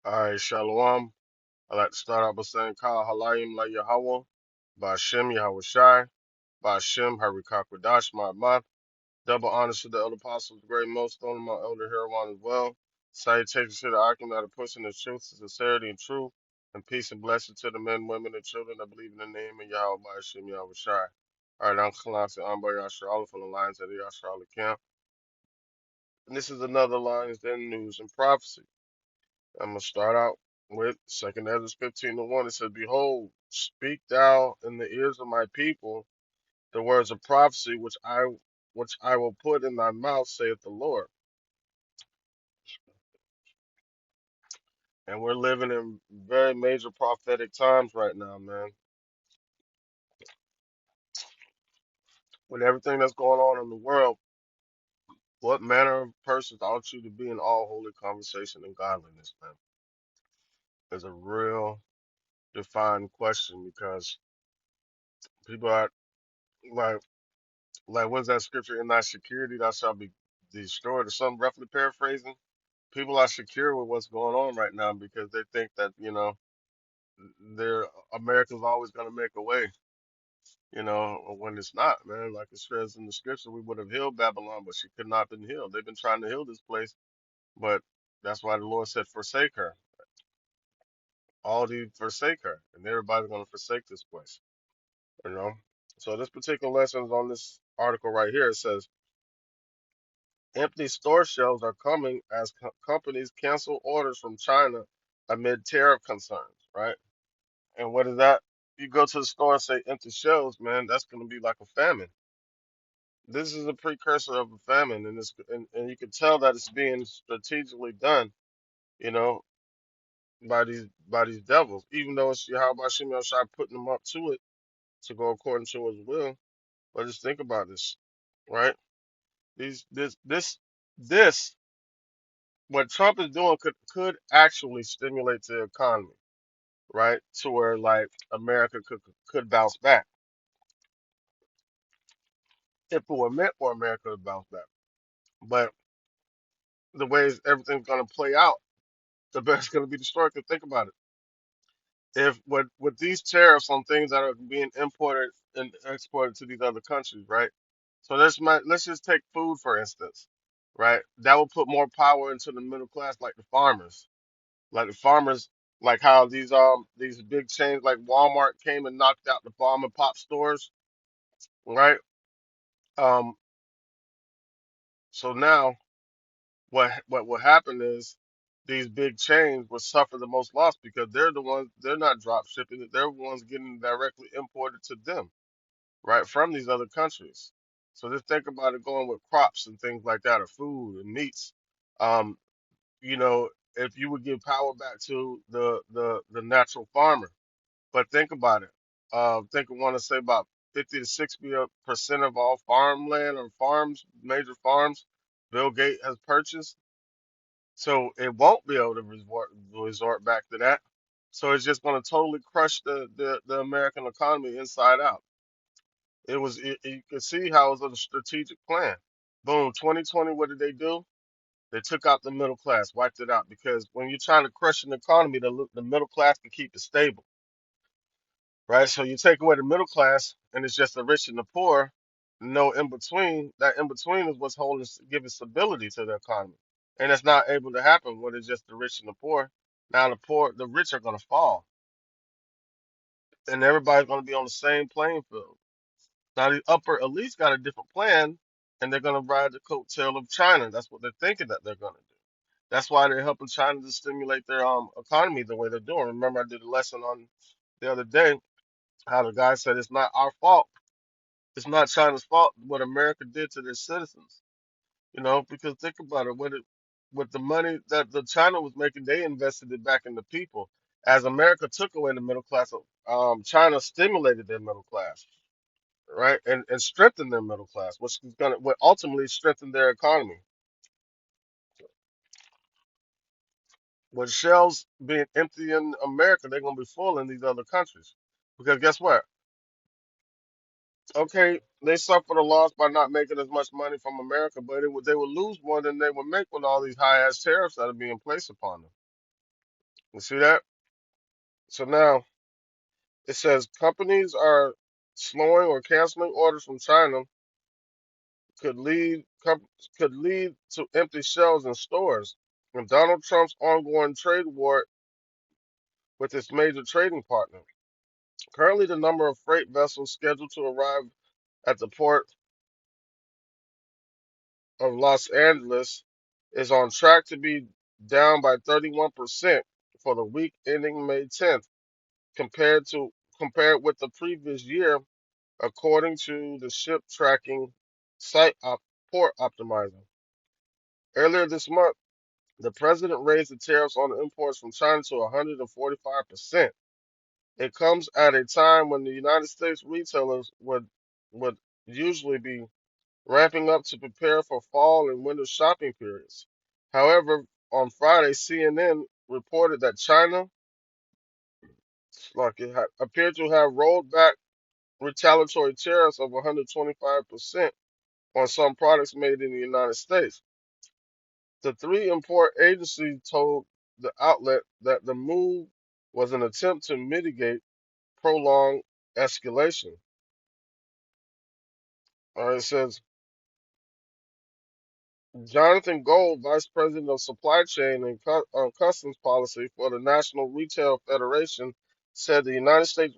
All right, Shalom. I'd like to start out by saying, Kal Halayim La Yahweh, Ba'Shem Yahweh Shai, Ba'Shem Harikakwadash Ma'amad. Double honors to the elder apostles, great millstone, and my elder Heroin as well. Salutations to the Akim that are pushing the truth, sincerity, and truth, and peace and blessing to the men, women, and children that believe in the name of Yahweh Ba'Shem Yahweh Shai. All right, I'm Kalasi Ambar Yashar Allah from the Lions of the Yashar Allah camp. And this is another Lions Den News and Prophecy. I'm gonna start out with Second Ezra 15:1. It says, "Behold, speak thou in the ears of my people the words of prophecy which I will put in thy mouth, saith the Lord." And we're living in very major prophetic times right now, man. With everything that's going on in the world, what manner of persons ought you to be in all holy conversation and godliness, man? Is a real defined question because people are like what's that scripture? In thy security thou shalt be destroyed, or something, roughly paraphrasing. People are secure with what's going on right now because they think that, they're America's always gonna make a way, when it's not, man. Like it says in the scripture, we would have healed Babylon, but she could not been healed. They've been trying to heal this place, but that's why the Lord said, forsake her. All these forsake her, and everybody's gonna forsake this place, you know. So this particular lesson is on this article right here. It says empty store shelves are coming as companies cancel orders from China amid tariff concerns, right? And what is that? You go to the store and say empty shelves, man, that's going to be like a famine. This is a precursor of a famine, and you can tell that it's being strategically done, you know, by these devils. Even though it's Yahweh Shimon Shai putting them up to it to go according to his will. But just think about this, right? These this what Trump is doing could actually stimulate the economy, right? To where like America could bounce back if it were meant for America to bounce back. But the ways everything's going to play out, the best going to be destroyed. Because think about it: if with these tariffs on things that are being imported and exported to these other countries, right? So let's just take food for instance, right? That will put more power into the middle class, like the farmers, like how these big chains like Walmart came and knocked out the mom and pop stores, right? Um, so now what will happen is these big chains will suffer the most loss because they're not drop shipping it, they're the ones getting directly imported to them, right, from these other countries. So just think about it going with crops and things like that, or food and meats. Um, you know, if you would give power back to the natural farmer. But think about it. Think I want to say about 50 to 60% of all farmland or farms, major farms, Bill Gates has purchased. So it won't be able to resort back to that. So it's just going to totally crush the American economy inside out. You can see how it was a strategic plan. Boom, 2020, what did they do? They took out the middle class, wiped it out. Because when you're trying to crush an economy, the middle class can keep it stable, right? So you take away the middle class, and it's just the rich and the poor, no in between. That in between is what's giving stability to the economy, and it's not able to happen when it's just the rich and the poor. Now the rich are going to fall, and everybody's going to be on the same playing field. Now the upper elites got a different plan, and they're going to ride the coattail of China. That's what they're thinking that they're going to do. That's why they're helping China to stimulate their economy the way they're doing. Remember, I did a lesson on the other day how the guy said it's not our fault. It's not China's fault what America did to their citizens. Because think about it, with the money that the China was making, they invested it back in the people. As America took away the middle class, China stimulated their middle class, right, and strengthened their middle class, which is gonna what ultimately strengthen their economy. With shelves being empty in America, they're gonna be full in these other countries, because guess what? Okay, they suffered a loss by not making as much money from America, but they would lose more than they would make with all these high ass tariffs that are being placed upon them. You see that? So now it says companies are slowing or canceling orders from China could lead could lead to empty shelves in stores. And Donald Trump's ongoing trade war with its major trading partner. Currently, the number of freight vessels scheduled to arrive at the port of Los Angeles is on track to be down by 31% for the week ending May 10th, compared to compared with the previous year, according to the ship tracking site Port Optimizer. Earlier this month, the president raised the tariffs on imports from China to 145%. It comes at a time when the United States retailers would usually be ramping up to prepare for fall and winter shopping periods. However, on Friday, CNN reported that China appeared to have rolled back retaliatory tariffs of 125% on some products made in the United States. The three import agencies told the outlet that the move was an attempt to mitigate prolonged escalation. It says Jonathan Gold, Vice President of Supply Chain and Customs Policy for the National Retail Federation, said the United States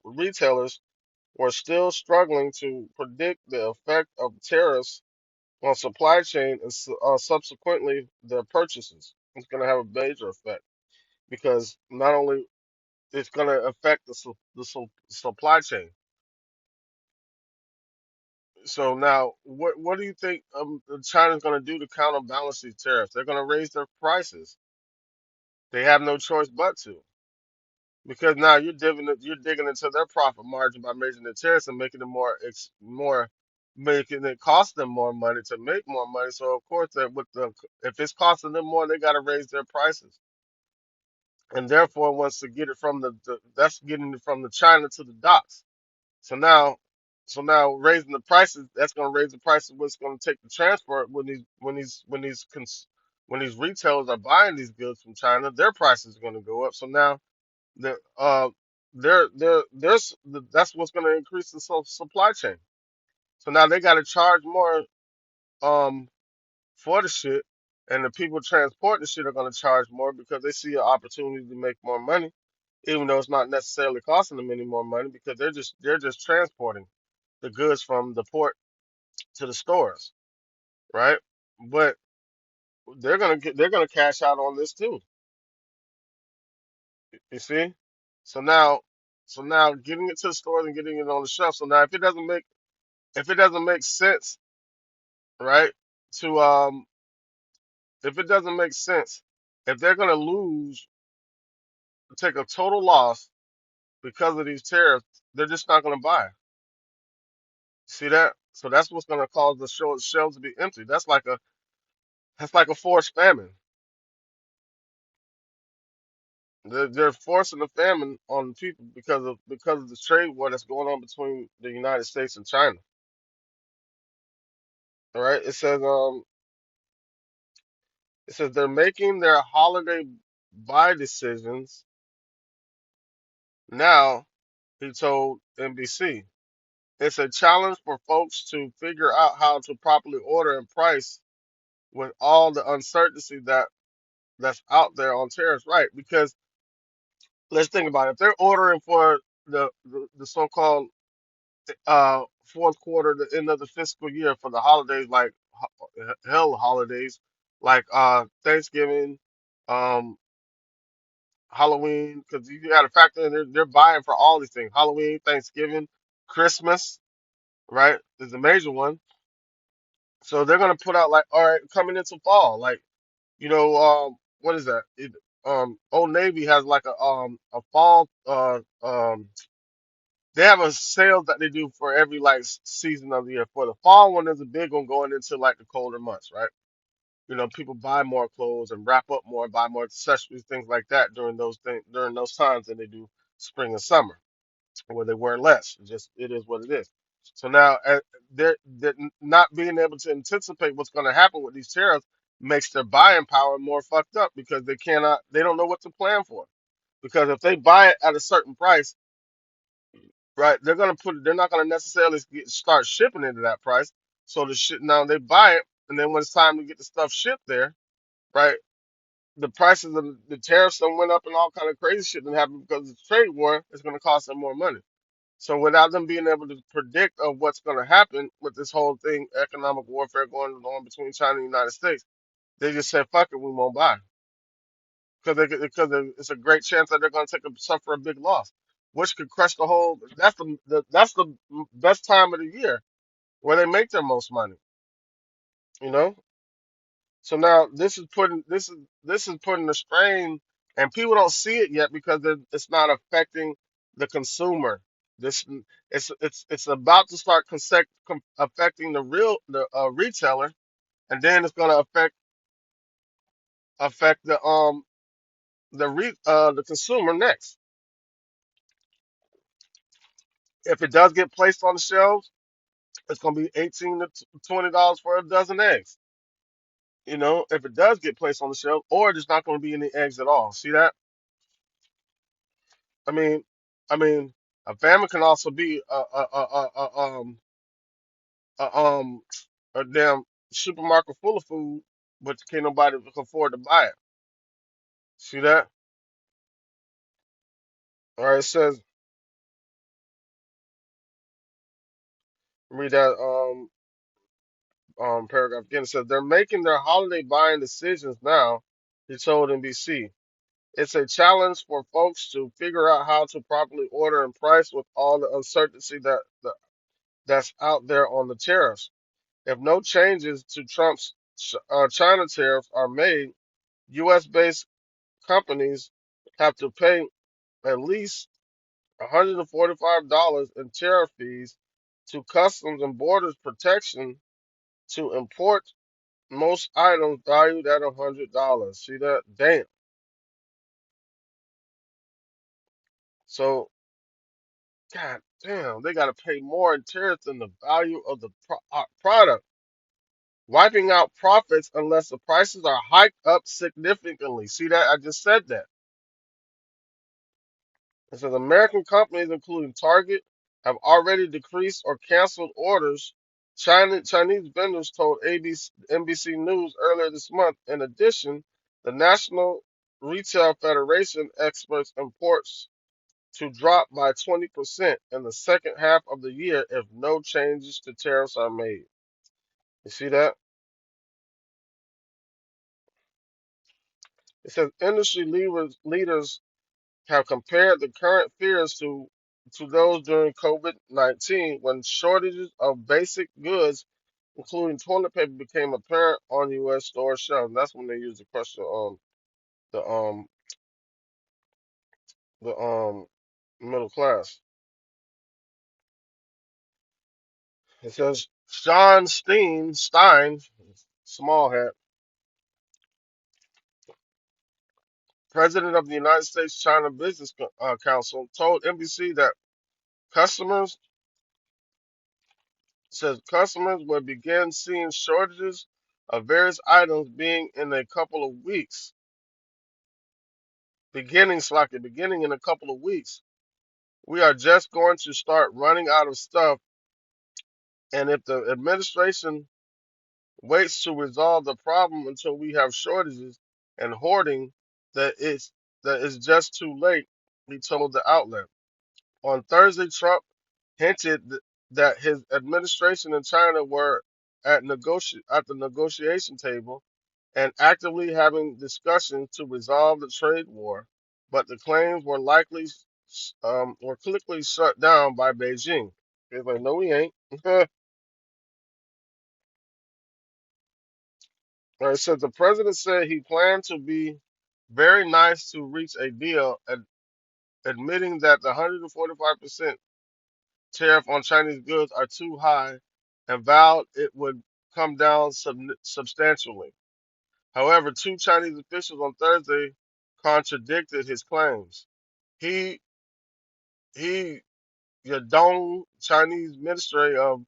retailers were still struggling to predict the effect of tariffs on supply chain and subsequently their purchases. It's going to have a major effect because not only it's going to affect supply chain. So now, what do you think China's going to do to counterbalance these tariffs? They're going to raise their prices. They have no choice but to, because now you're digging into their profit margin by raising the tariffs and making it making it cost them more money to make more money. So of course that if it's costing them more, they got to raise their prices. And therefore, wants to get it from that's getting it from the China to the docks. So now, raising the prices, that's going to raise the price of what's going to take to transfer it when these retailers are buying these goods from China, their prices are going to go up. So now the there's that's what's going to increase the supply chain. So now they got to charge more um for the shit, and the people transporting the shit are going to charge more because they see an opportunity to make more money, even though it's not necessarily costing them any more money because they're just transporting the goods from the port to the stores, right? But they're gonna cash out on this too. You see? So now getting it to the stores and getting it on the shelf. So now if it doesn't make sense, right? To if it doesn't make sense, if they're gonna take a total loss because of these tariffs, they're just not gonna buy. See that? So that's what's gonna cause the shelves to be empty. That's like a forced famine. They're forcing the famine on people because of the trade war that's going on between the United States and China. All right. It says they're making their holiday buy decisions now, he told NBC. It's a challenge for folks to figure out how to properly order and price with all the uncertainty that's out there on tariffs, right? Because let's think about it. If they're ordering for the so-called fourth quarter, the end of the fiscal year for the holidays, like hell holidays, like Thanksgiving, um, Halloween, because you got to factor in they're buying for all these things. Halloween, Thanksgiving, Christmas, right? Is a major one. So they're gonna put out like, all right, coming into fall, like what is that? Old Navy has like a fall they have a sales that they do for every like season of the year. For the fall one, there's a big one going into like the colder months, right? People buy more clothes and wrap up more, buy more accessories, things like that during those times than they do spring and summer, where they wear less. It is what it is. So now they're not being able to anticipate what's going to happen with these tariffs. makes their buying power more fucked up because they don't know what to plan for. Because if they buy it at a certain price, right, they're not gonna necessarily start shipping it at that price. So the shit now they buy it, and then when it's time to get the stuff shipped there, right, the prices of the tariffs done went up and all kind of crazy shit that happened because of the trade war. It's gonna cost them more money. So without them being able to predict of what's going to happen with this whole thing, economic warfare going on between China and the United States, they just said, "Fuck it, we won't buy," because it's a great chance that they're going to suffer a big loss, which could crush the whole. That's the best time of the year where they make their most money. You know. So now this is putting a strain, and people don't see it yet because it's not affecting the consumer. This it's about to start affecting the retailer, and then it's going to affect the consumer next. If it does get placed on the shelves, it's going to be $18 to $20 for a dozen eggs. If it does get placed on the shelf, or there's not going to be any eggs at all. See that? I mean, I mean, a family can also be a, a damn supermarket full of food, but can't nobody afford to buy it. See that? All right, it says, read that paragraph again. It says they're making their holiday buying decisions now. He told NBC. It's a challenge for folks to figure out how to properly order and price with all the uncertainty that's out there on the tariffs. If no changes to Trump's China tariffs are made, U.S. based companies have to pay at least $145 in tariff fees to Customs and Borders Protection to import most items valued at $100. See that? Damn. So, god damn, they got to pay more in tariffs than the value of the product, wiping out profits unless the prices are hiked up significantly. See that? I just said that. It says American companies, including Target, have already decreased or canceled orders. Chinese vendors told NBC News earlier this month. In addition, the National Retail Federation expects imports to drop by 20% in the second half of the year if no changes to tariffs are made. You see that? It says industry leaders have compared the current fears to those during COVID-19 when shortages of basic goods, including toilet paper, became apparent on U.S. store shelves. That's when they used the question on the the middle class. It says Sean Stein, small hat, president of the United States China Business Council, told NBC that customers customers will begin seeing shortages of various items being in a couple of weeks. Beginning in a couple of weeks. We are just going to start running out of stuff, and if the administration waits to resolve the problem until we have shortages and hoarding, that it's that it's just too late, he told the outlet. On Thursday, Trump hinted that his administration and China were at the negotiation table and actively having discussions to resolve the trade war, but the claims were quickly shut down by Beijing. It's like, no, we ain't. It said the president said he planned to be very nice to reach a deal, admitting that the 145% tariff on Chinese goods are too high and vowed it would come down substantially. However, two Chinese officials on Thursday contradicted his claims. He he Yadong, Chinese Ministry of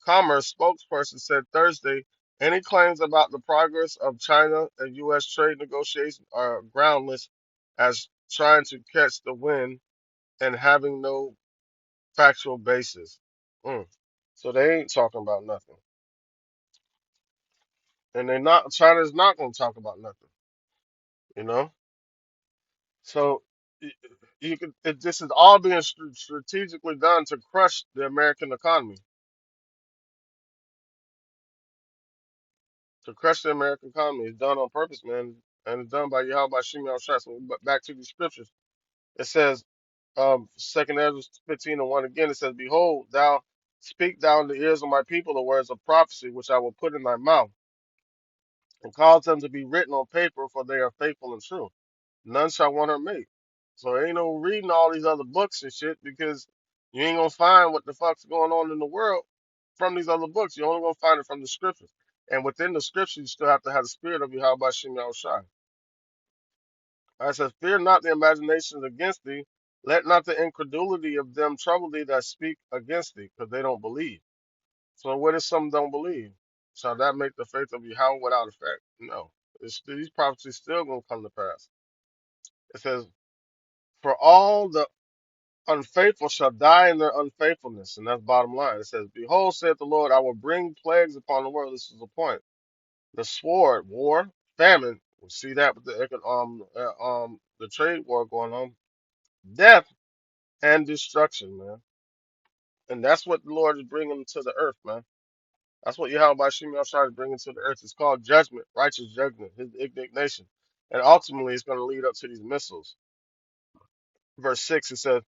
Commerce spokesperson, said Thursday Any claims about the progress of China and U.S. trade negotiations are groundless as trying to catch the wind and having no factual basis. Mm. So they ain't talking about nothing. And they're not, China's not going to talk about nothing, you know? So y- this is all being strategically done to crush the American economy, to crush the American economy. It's done on purpose, man. And it's done by Yahweh Shimei Shai. So back to these scriptures. It says, Second Ezra 15 and 1 again, it says, Behold, thou speak thou in the ears of my people the words of prophecy, which I will put in thy mouth, and cause them to be written on paper, for they are faithful and true. None shall want her mate. So ain't no reading all these other books and shit because you ain't gonna find what the fuck's going on in the world from these other books. You're only gonna find it from the scriptures. And within the scriptures, you still have to have the spirit of Yahweh Shem Shai. I says, Fear not the imaginations against thee. Let not the incredulity of them trouble thee that speak against thee, because they don't believe. So what if some don't believe? Shall that make the faith of Yahweh without effect? No. These prophecies still gonna come to pass. It says, For all the unfaithful shall die in their unfaithfulness. And that's bottom line. It says, Behold, saith the Lord, I will bring plagues upon the world. This is the point. The sword, war, famine. We see that with the trade war going on. Death and destruction, man. And that's what the Lord is bringing to the earth, man. That's what Yahweh Shemi Shai is bringing to the earth. It's called judgment, righteous judgment, his indignation. And ultimately, it's going to lead up to these missiles. Verse 6, it says,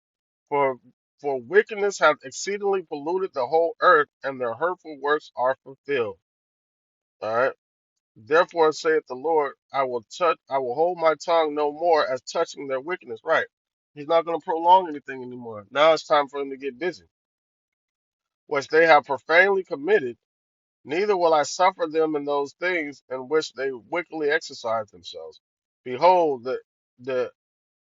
For wickedness hath exceedingly polluted the whole earth, and their hurtful works are fulfilled. All right. Therefore saith the Lord, I will hold my tongue no more as touching their wickedness. Right. He's not going to prolong anything anymore. Now it's time for him to get busy. Which they have profanely committed, neither will I suffer them in those things in which they wickedly exercise themselves. Behold, the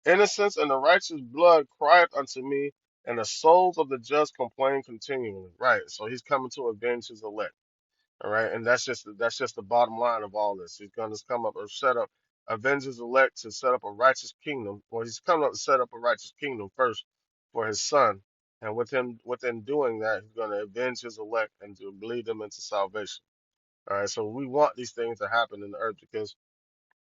innocence and the righteous blood crieth unto me, and the souls of the just complain continually. Right. So he's coming to avenge his elect. All right. And that's just the bottom line of all this. He's gonna come up and set up avenge his elect to set up a righteous kingdom. Well, he's coming up to set up a righteous kingdom first for his son. And within doing that, he's gonna avenge his elect and to lead them into salvation. All right. So we want these things to happen in the earth because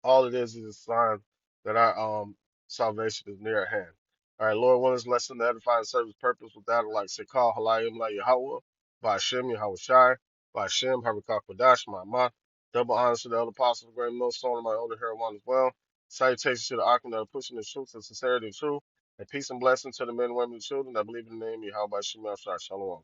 all it is a sign that our salvation is near at hand. All right, Lord, one is lesson to edify and serve his purpose without it, like Sekal, Halayim, La Yahweh, by Hashem, Yahweh Shai, by Hashem, Harakak Kodash, my double honors to the elder apostles, the great millstone, and my older hero one as well. Salutations to the Arkham that are pushing the truth and sincerity and truth, and peace and blessing to the men, women, and children that believe in the name of Yahweh Shai. Shalom.